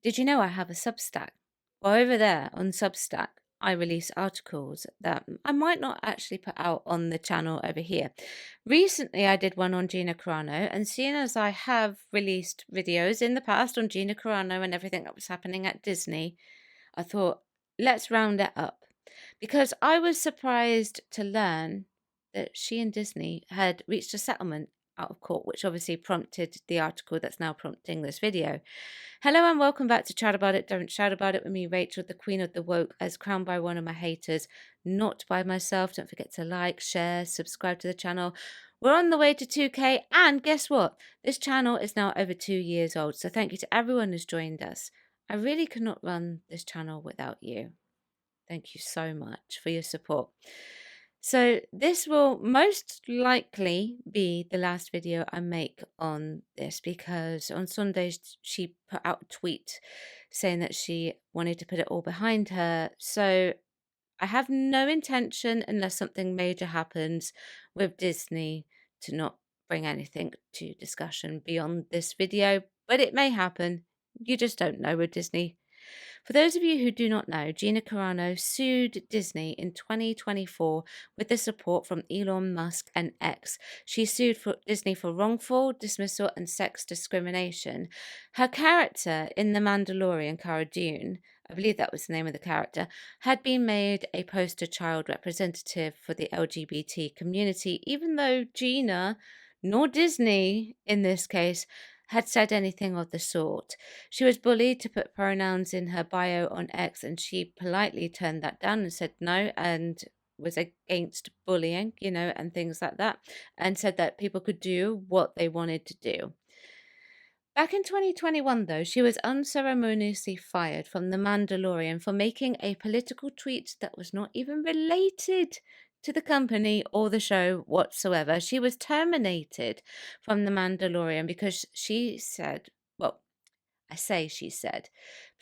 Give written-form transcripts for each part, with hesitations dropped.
Did you know I have a Substack? Well, over there on Substack, I release articles that I might not actually put out on the channel over here. Recently, I did one on Gina Carano, and seeing as I have released videos in the past on Gina Carano and everything that was happening at Disney, I thought, let's round it up. Because I was surprised to learn that she and Disney had reached a settlement out of court, which obviously prompted the article that's now prompting this video. Hello and welcome back to Chat About It, Don't Shout About It with me, Rachel, the Queen of the Woke, as crowned by one of my haters, not by myself. Don't forget to like, share, subscribe to the channel. We're on the way to 2K, and guess what? This channel is now over 2 years old, so thank you to everyone who's joined us. I really could not run this channel without you. Thank you so much for your support. So this will most likely be the last video I make on this, because on Sundays she put out a tweet saying that she wanted to put it all behind her. So I have no intention, unless something major happens with Disney, to not bring anything to discussion beyond this video, but it may happen. You just don't know with Disney. For those of you who do not know, Gina Carano sued Disney in 2024 with the support from Elon Musk and X. She sued Disney for wrongful dismissal and sex discrimination. Her character in The Mandalorian, Cara Dune, I believe that was the name of the character, had been made a poster child representative for the LGBT community, even though Gina, nor Disney in this case, had said anything of the sort. She was bullied to put pronouns in her bio on X, and she politely turned that down and said no, and was against bullying, and things like that, and said that people could do what they wanted to do. Back in 2021, though, she was unceremoniously fired from The Mandalorian for making a political tweet that was not even related to the company or the show whatsoever. She was terminated from The Mandalorian because she said, well, I say she said,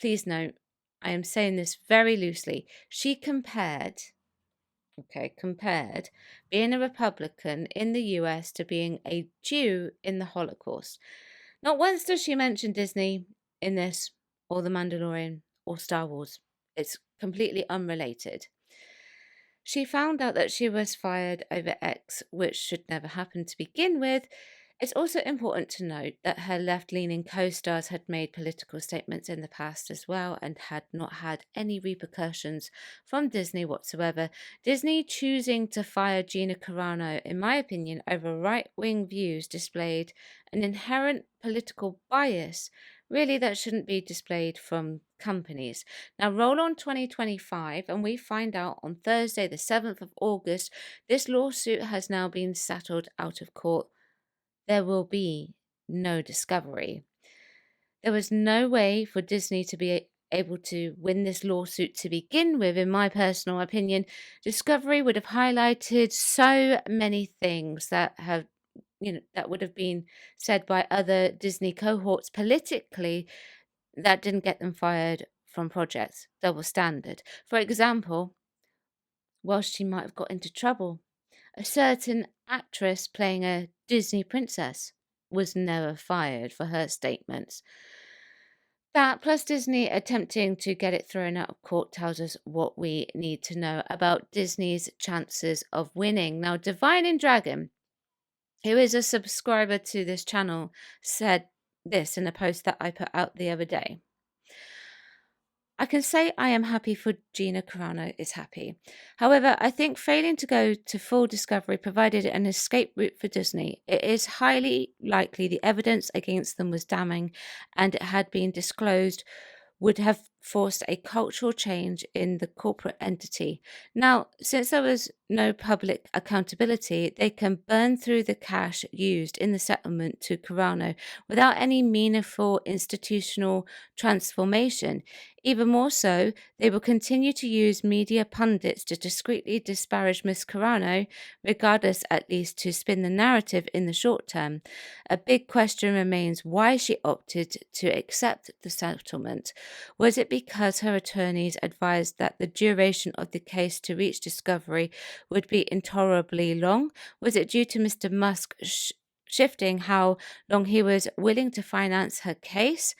please note, I am saying this very loosely. She compared being a Republican in the US to being a Jew in the Holocaust. Not once does she mention Disney in this, or The Mandalorian, or Star Wars. It's completely unrelated. She found out that she was fired over X, which should never happen to begin with. It's also important to note that her left-leaning co-stars had made political statements in the past as well, and had not had any repercussions from Disney whatsoever. Disney choosing to fire Gina Carano, in my opinion, over right-wing views displayed an inherent political bias, really, that shouldn't be displayed from companies. Now, roll on 2025, and we find out on Thursday, the 7th of August, this lawsuit has now been settled out of court. There will be no Discovery. There was no way for Disney to be able to win this lawsuit to begin with, in my personal opinion. Discovery would have highlighted so many things that have, that would have been said by other Disney cohorts politically, that didn't get them fired from projects. Double standard. For example, whilst she might have got into trouble, a certain actress playing a Disney princess was never fired for her statements. That, plus Disney attempting to get it thrown out of court, tells us what we need to know about Disney's chances of winning. Now, Divine and Dragon, who is a subscriber to this channel, said this in a post that I put out the other day. I can say I am happy for Gina Carano is happy. However, I think failing to go to full Discovery provided an escape route for Disney. It is highly likely the evidence against them was damning, and it had been disclosed would have forced a cultural change in the corporate entity. Now, since there was no public accountability, they can burn through the cash used in the settlement to Carano without any meaningful institutional transformation. Even more so, they will continue to use media pundits to discreetly disparage Miss Carano, regardless at least to spin the narrative in the short term. A big question remains why she opted to accept the settlement. Was it because her attorneys advised that the duration of the case to reach Discovery would be intolerably long? Was it due to Mr. Musk shifting how long he was willing to finance her case?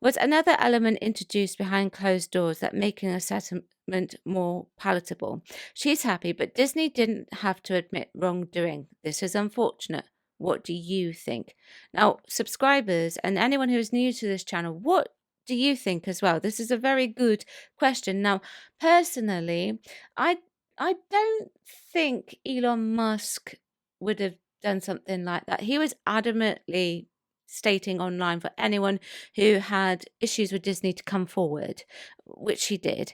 was another element introduced behind closed doors that making a settlement more palatable. She's happy, but Disney didn't have to admit wrongdoing. This is unfortunate. What do you think? Now, subscribers and anyone who is new to this channel, what do you think as well? This is a very good question. Now, personally, I I don't think Elon Musk would have done something like that. He was adamantly stating online for anyone who had issues with Disney to come forward, which he did.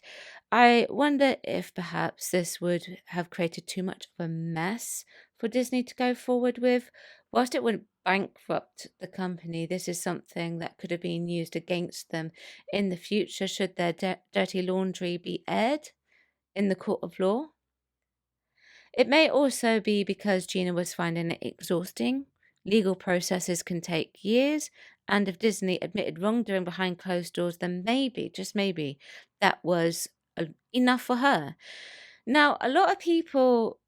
I wonder if perhaps this would have created too much of a mess for Disney to go forward with. Whilst it wouldn't bankrupt the company, this is something that could have been used against them in the future should their dirty laundry be aired in the court of law. It may also be because Gina was finding it exhausting. Legal processes can take years, and if Disney admitted wrongdoing behind closed doors, then maybe, just maybe, that was enough for her. Now, a lot of people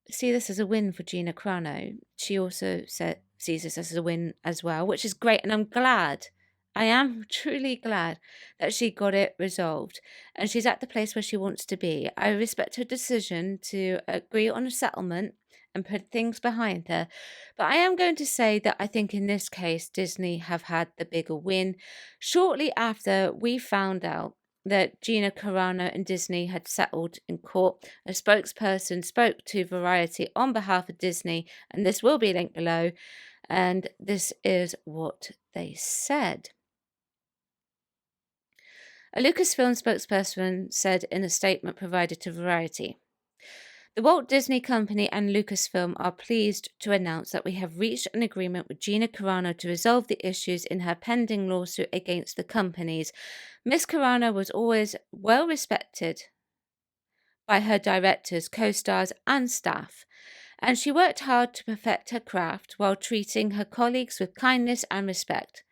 see this as a win for Gina Carano. She also sees this as a win as well, which is great, and I'm glad. I am truly glad that she got it resolved and she's at the place where she wants to be. I respect her decision to agree on a settlement and put things behind her. But I am going to say that I think in this case, Disney have had the bigger win. Shortly after we found out that Gina Carano and Disney had settled in court, a spokesperson spoke to Variety on behalf of Disney, and this will be linked below. And this is what they said. A Lucasfilm spokesperson said in a statement provided to Variety, "The Walt Disney Company and Lucasfilm are pleased to announce that we have reached an agreement with Gina Carano to resolve the issues in her pending lawsuit against the companies. Miss Carano was always well respected by her directors, co-stars, and staff, and she worked hard to perfect her craft while treating her colleagues with kindness and respect.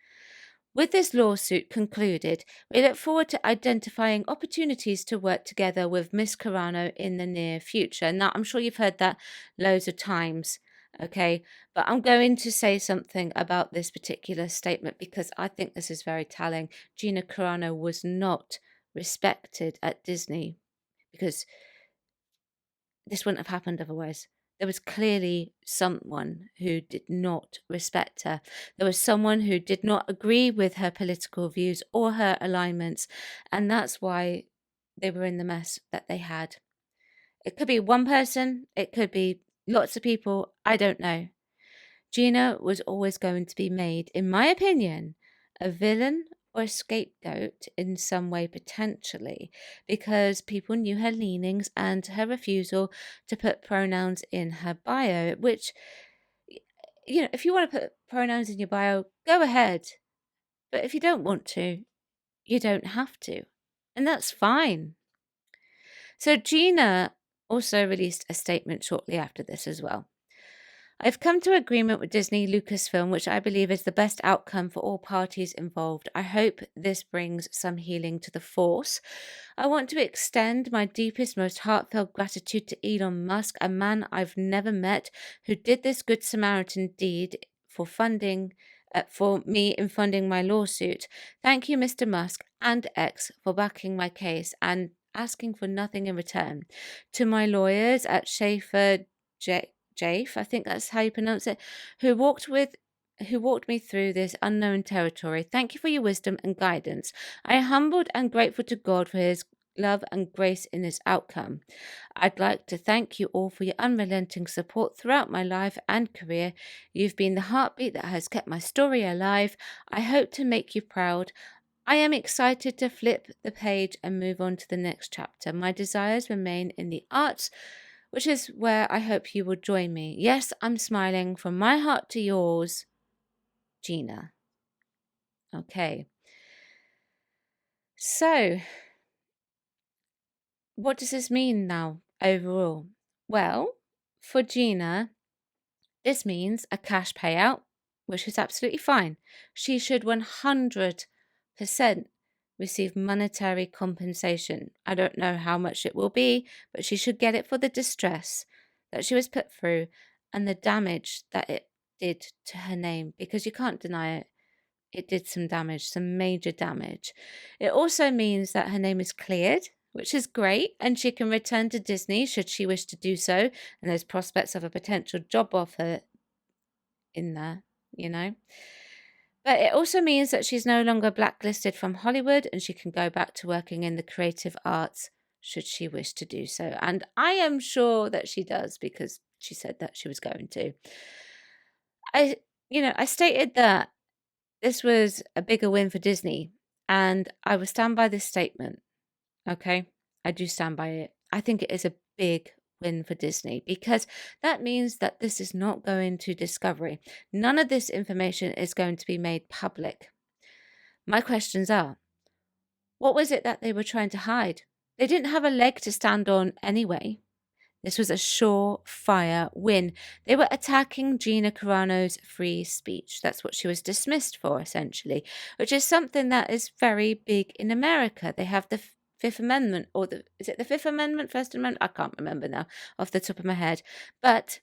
With this lawsuit concluded, we look forward to identifying opportunities to work together with Miss Carano in the near future." Now, I'm sure you've heard that loads of times, okay? But I'm going to say something about this particular statement because I think this is very telling. Gina Carano was not respected at Disney because this wouldn't have happened otherwise. There was clearly someone who did not respect her. There was someone who did not agree with her political views or her alignments, and that's why they were in the mess that they had. It could be one person, it could be lots of people, I don't know. Gina was always going to be made, in my opinion, a villain or a scapegoat in some way potentially, because people knew her leanings and her refusal to put pronouns in her bio, which, if you want to put pronouns in your bio, go ahead. But if you don't want to, you don't have to. And that's fine. So Gina also released a statement shortly after this as well. "I've come to agreement with Disney Lucasfilm, which I believe is the best outcome for all parties involved. I hope this brings some healing to the Force. I want to extend my deepest, most heartfelt gratitude to Elon Musk, a man I've never met, who did this Good Samaritan deed for me in funding my lawsuit. Thank you, Mr. Musk and X, for backing my case and asking for nothing in return. To my lawyers at Schaefer Jafe, I think that's how you pronounce it, who walked me through this unknown territory. Thank you for your wisdom and guidance. I am humbled and grateful to God for his love and grace in this outcome. I'd like to thank you all for your unrelenting support throughout my life and career. You've been the heartbeat that has kept my story alive. I hope to make you proud. I am excited to flip the page and move on to the next chapter. My desires remain in the arts, which is where I hope you will join me. Yes, I'm smiling from my heart to yours, Gina." Okay. So, what does this mean now overall? Well, for Gina, this means a cash payout, which is absolutely fine. She should 100% receive monetary compensation. I don't know how much it will be, but she should get it for the distress that she was put through and the damage that it did to her name, because you can't deny it. it did some damage, some major damage. It also means that her name is cleared, which is great, and she can return to Disney should she wish to do so, and there's prospects of a potential job offer in there, you know. But it also means that she's no longer blacklisted from Hollywood and she can go back to working in the creative arts should she wish to do so. And I am sure that she does because she said that she was going to. I stated that this was a bigger win for Disney, and I will stand by this statement. Okay? I do stand by it. I think it is a big win for Disney because that means that this is not going to Discovery. None of this information is going to be made public. My questions are, what was it that they were trying to hide? They didn't have a leg to stand on anyway. This was a surefire win. They were attacking Gina Carano's free speech. That's what she was dismissed for, essentially, which is something that is very big in America. They have the Fifth Amendment, is it the Fifth Amendment, First Amendment? I can't remember now off the top of my head. But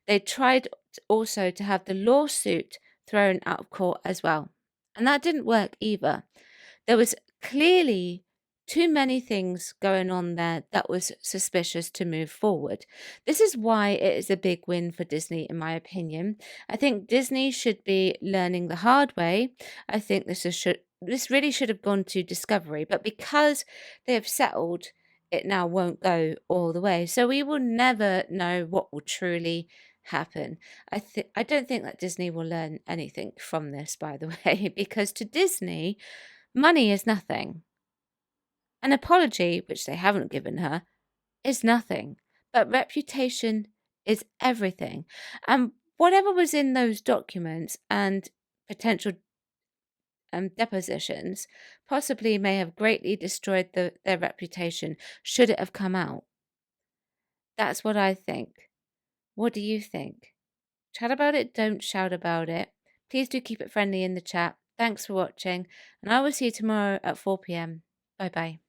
they tried also to have the lawsuit thrown out of court as well. And that didn't work either. There was clearly too many things going on there that was suspicious to move forward. This is why it is a big win for Disney, in my opinion. I think Disney should be learning the hard way. I think this really should have gone to Discovery, but because they have settled, it now won't go all the way. So we will never know what will truly happen. I don't think that Disney will learn anything from this, by the way, because to Disney, money is nothing. An apology, which they haven't given her, is nothing. But reputation is everything. And whatever was in those documents and potential depositions possibly may have greatly destroyed their reputation should it have come out. That's what I think. What do you think? Chat about it, don't shout about it. Please do keep it friendly in the chat. Thanks for watching, and I will see you tomorrow at 4 p.m. Bye bye.